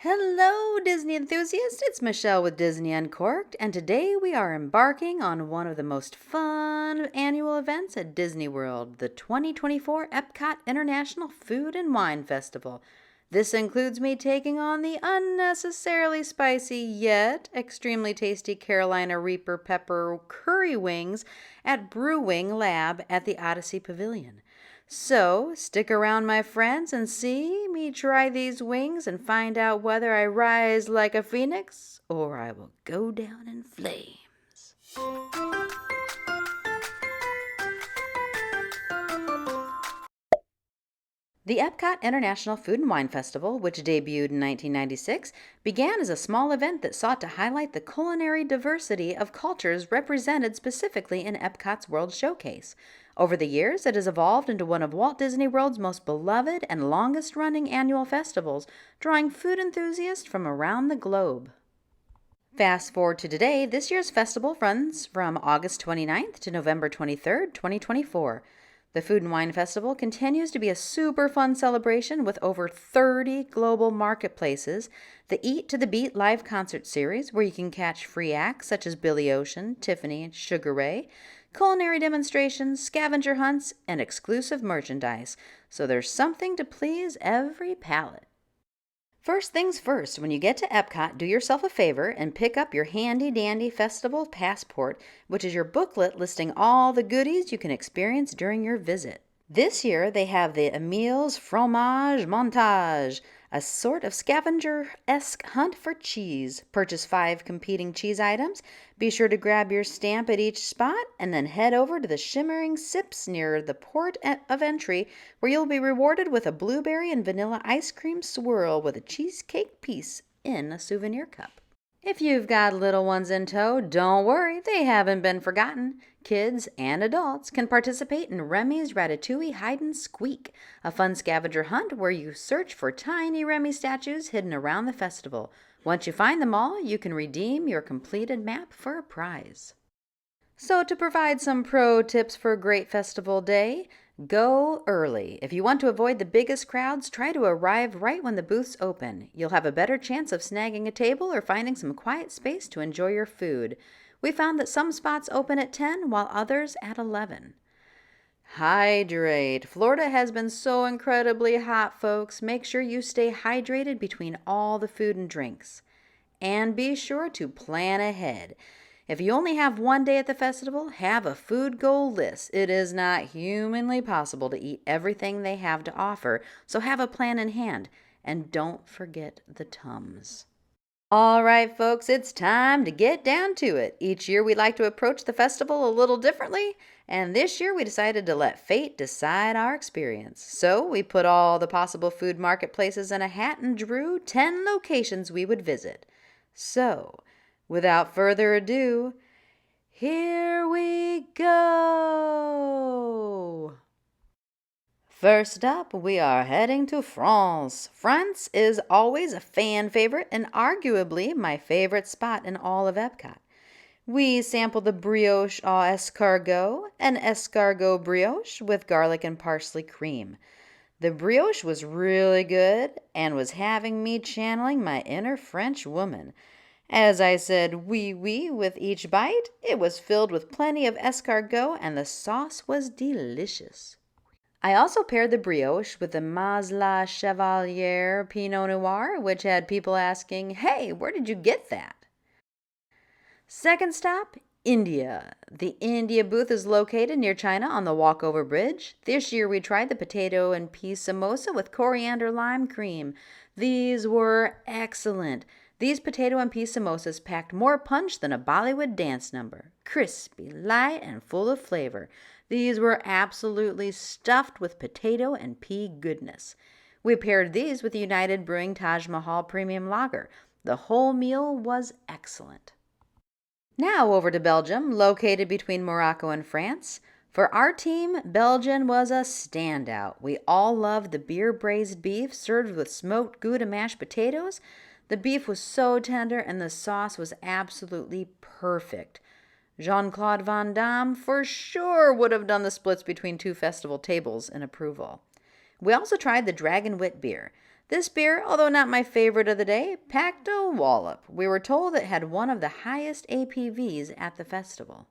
Hello, Disney enthusiasts! It's Michele with Disney Uncorked, and today we are embarking on one of the most fun annual events at Disney World, the 2024 Epcot International Food and Wine Festival. This includes me taking on the unnecessarily spicy yet extremely tasty Carolina Reaper Pepper Curry Wings at Brew-Wing Lab at the Odyssey Pavilion. So, stick around, my friends, and see me try these wings and find out whether I rise like a phoenix or I will go down in flames. The Epcot International Food and Wine Festival, which debuted in 1996, began as a small event that sought to highlight the culinary diversity of cultures represented specifically in Epcot's World Showcase. Over the years, it has evolved into one of Walt Disney World's most beloved and longest-running annual festivals, drawing food enthusiasts from around the globe. Fast forward to today, this year's festival runs from August 29th to November 23rd, 2024. The Food and Wine Festival continues to be a super fun celebration with over 30 global marketplaces, the Eat to the Beat live concert series where you can catch free acts such as Billy Ocean, Tiffany, and Sugar Ray, culinary demonstrations, scavenger hunts, and exclusive merchandise, so there's something to please every palate. First things first, when you get to Epcot, do yourself a favor and pick up your handy-dandy festival passport, which is your booklet listing all the goodies you can experience during your visit. This year, they have the Emile's Fromage Montage, a sort of scavenger-esque hunt for cheese. Purchase 5 competing cheese items, be sure to grab your stamp at each spot, and then head over to the shimmering sips near the port of entry, where you'll be rewarded with a blueberry and vanilla ice cream swirl with a cheesecake piece in a souvenir cup. If you've got little ones in tow, don't worry, they haven't been forgotten. Kids and adults can participate in Remy's Ratatouille Hide and Squeak, a fun scavenger hunt where you search for tiny Remy statues hidden around the festival. Once you find them all, you can redeem your completed map for a prize. So to provide some pro tips for a great festival day, go early. If you want to avoid the biggest crowds, try to arrive right when the booths open. You'll have a better chance of snagging a table or finding some quiet space to enjoy your food. We found that some spots open at 10 while others at 11. Hydrate. Florida has been so incredibly hot, folks. Make sure you stay hydrated between all the food and drinks. And be sure to plan ahead. If you only have one day at the festival, have a food goal list. It is not humanly possible to eat everything they have to offer, so have a plan in hand. And don't forget the Tums. All right, folks, it's time to get down to it. Each year we like to approach the festival a little differently, and this year we decided to let fate decide our experience. So we put all the possible food marketplaces in a hat and drew 10 locations we would visit. So, without further ado, here we go! First up, we are heading to France. France is always a fan favorite and arguably my favorite spot in all of Epcot. We sampled the brioche aux escargots, an escargot brioche with garlic and parsley cream. The brioche was really good and was having me channeling my inner French woman. As I said oui oui with each bite, it was filled with plenty of escargot and the sauce was delicious. I also paired the brioche with the Masla Chevalier Pinot Noir, which had people asking, "Hey, where did you get that?" Second stop, India. The India booth is located near China on the Walkover Bridge. This year we tried the potato and pea samosa with coriander lime cream. These were excellent. These potato and pea samosas packed more punch than a Bollywood dance number. Crispy, light, and full of flavor. These were absolutely stuffed with potato and pea goodness. We paired these with the United Brewing Taj Mahal Premium Lager. The whole meal was excellent. Now over to Belgium, located between Morocco and France. For our team, Belgium was a standout. We all loved the beer-braised beef served with smoked Gouda mashed potatoes. The beef was so tender and the sauce was absolutely perfect. Jean-Claude Van Damme for sure would have done the splits between 2 festival tables in approval. We also tried the Dragon Wit beer. This beer, although not my favorite of the day, packed a wallop. We were told it had one of the highest APVs at the festival.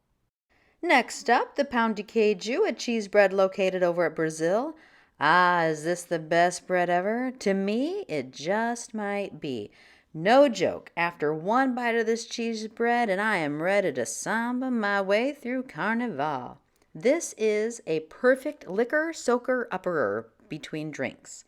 Next up, the Pão de Queijo, a cheese bread located over at Brazil. Ah, is this the best bread ever? To me, it just might be. No joke, after one bite of this cheese bread and I am ready to samba my way through Carnival. This is a perfect liquor soaker upperer between drinks.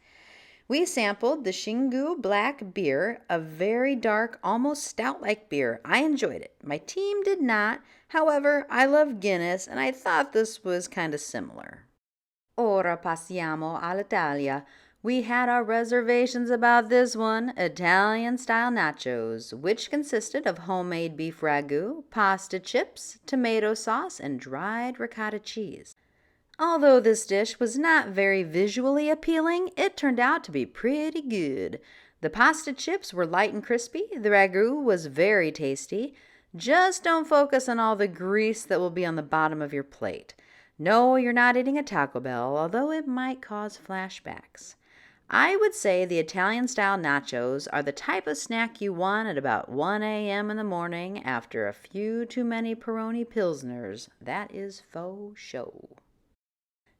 We sampled the Xingu Black Beer, a very dark, almost stout-like beer. I enjoyed it. My team did not. However, I love Guinness, and I thought this was kind of similar. Ora passiamo all'Italia. We had our reservations about this one, Italian-style nachos, which consisted of homemade beef ragu, pasta chips, tomato sauce, and dried ricotta cheese. Although this dish was not very visually appealing, it turned out to be pretty good. The pasta chips were light and crispy, the ragu was very tasty. Just don't focus on all the grease that will be on the bottom of your plate. No, you're not eating a Taco Bell, although it might cause flashbacks. I would say the Italian-style nachos are the type of snack you want at about 1 a.m. in the morning after a few too many Peroni Pilsners. That is faux show.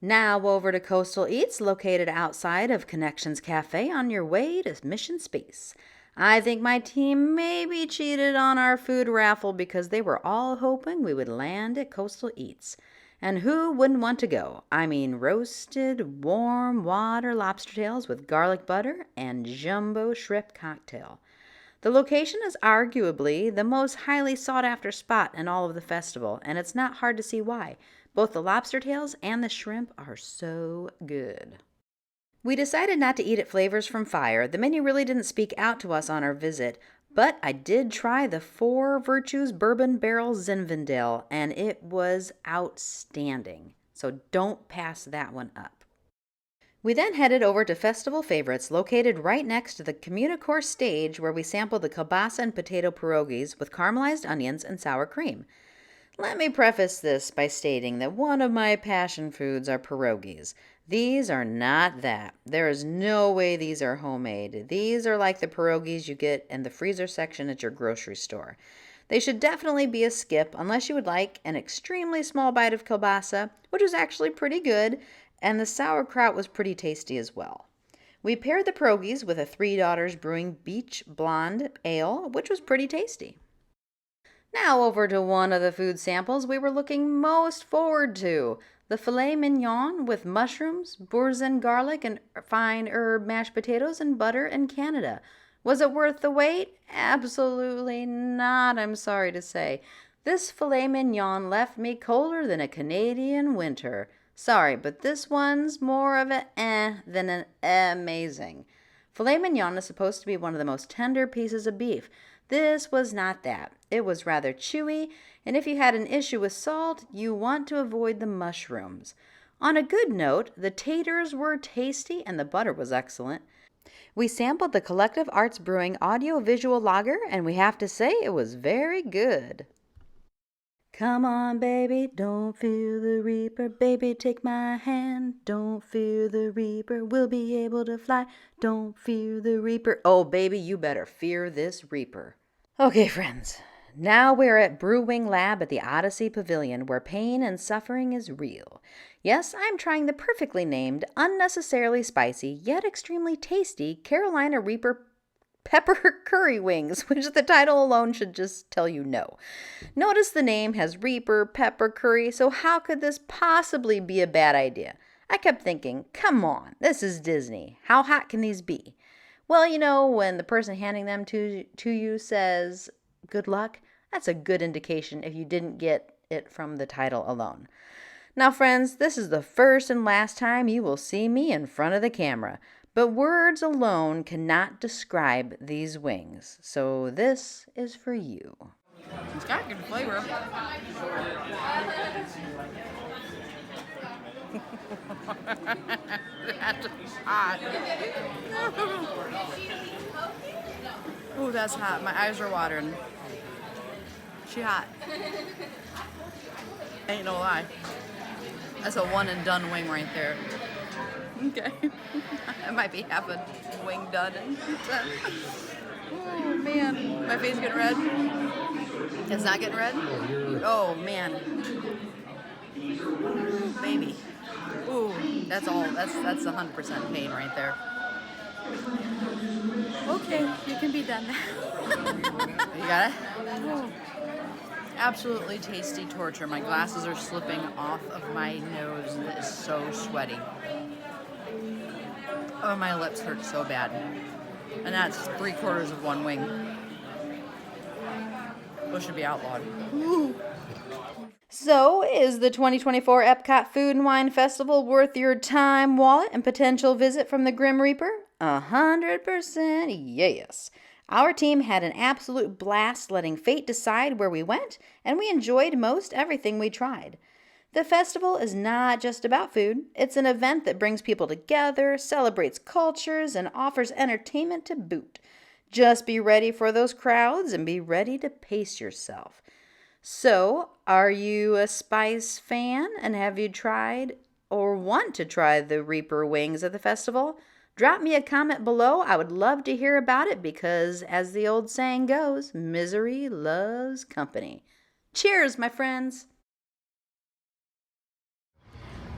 Now over to Coastal Eats, located outside of Connections Cafe on your way to Mission Space. I think my team maybe cheated on our food raffle because they were all hoping we would land at Coastal Eats. And who wouldn't want to go? I mean, roasted, warm water lobster tails with garlic butter and jumbo shrimp cocktail. The location is arguably the most highly sought-after spot in all of the festival, and it's not hard to see why. Both the lobster tails and the shrimp are so good. We decided not to eat at Flavors from Fire. The menu really didn't speak out to us on our visit, but I did try the Four Virtues Bourbon Barrel Zinfandel, and it was outstanding. So don't pass that one up. We then headed over to Festival Favorites, located right next to the Communicore stage, where we sampled the kielbasa and potato pierogies with caramelized onions and sour cream. Let me preface this by stating that one of my passion foods are pierogies. These are not that. There is no way these are homemade. These are like the pierogies you get in the freezer section at your grocery store. They should definitely be a skip unless you would like an extremely small bite of kielbasa, which was actually pretty good, and the sauerkraut was pretty tasty as well. We paired the pierogies with a Three Daughters Brewing Beach Blonde Ale, which was pretty tasty. Now over to one of the food samples we were looking most forward to, the filet mignon with mushrooms, boursin garlic, and fine herb mashed potatoes and butter in Canada. Was it worth the wait? Absolutely not, I'm sorry to say. This filet mignon left me colder than a Canadian winter. Sorry, but this one's more of a than an amazing. Filet mignon is supposed to be one of the most tender pieces of beef. This was not that. It was rather chewy, and if you had an issue with salt, you want to avoid the mushrooms. On a good note, the taters were tasty and the butter was excellent. We sampled the Collective Arts Brewing Audio-Visual Lager, and we have to say it was very good. Come on, baby, don't fear the reaper. Baby, take my hand. Don't fear the reaper. We'll be able to fly. Don't fear the reaper. Oh, baby, you better fear this reaper. Okay, friends. Now we're at Brew-Wing Lab at the Odyssey Pavilion, where pain and suffering is real. Yes, I'm trying the perfectly named, unnecessarily spicy, yet extremely tasty Carolina Reaper pepper curry wings, which the title alone should just tell you no. Notice the name has Reaper pepper curry, so how could this possibly be a bad idea? I kept thinking, come on, this is Disney. How hot can these be? Well, you know, when the person handing them to you says, good luck, that's a good indication if you didn't get it from the title alone. Now, friends, this is the first and last time you will see me in front of the camera. But words alone cannot describe these wings, so this is for you. It's got good flavor. That's hot. Ooh, that's hot. My eyes are watering. She hot. Ain't no lie. That's a one and done wing right there. Okay. I might be half a wing done. Oh man, my face getting red. It's not getting red? Oh man. Ooh, baby. Ooh, that's 100% pain right there. Okay, you can be done now. You got it? Oh. Absolutely tasty torture. My glasses are slipping off of my nose. It is so sweaty. Oh, my lips hurt so bad. And that's 3/4 of one wing. Those should be outlawed. Ooh. So, is the 2024 Epcot Food and Wine Festival worth your time, wallet, and potential visit from the Grim Reaper? 100% yes. Our team had an absolute blast letting fate decide where we went, and we enjoyed most everything we tried. The festival is not just about food. It's an event that brings people together, celebrates cultures, and offers entertainment to boot. Just be ready for those crowds and be ready to pace yourself. So, are you a spice fan and have you tried or want to try the Reaper wings at the festival? Drop me a comment below. I would love to hear about it because, as the old saying goes, misery loves company. Cheers, my friends!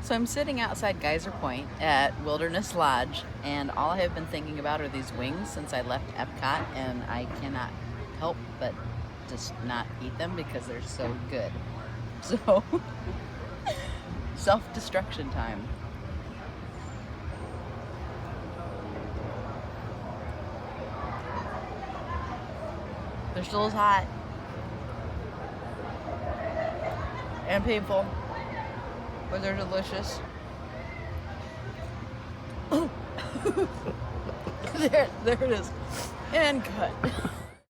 So I'm sitting outside Geyser Point at Wilderness Lodge, and all I have been thinking about are these wings since I left Epcot, and I cannot help but just not eat them because they're so good. So, self-destruction time. They're still as hot and painful, but they're delicious. Oh. there it is, and cut.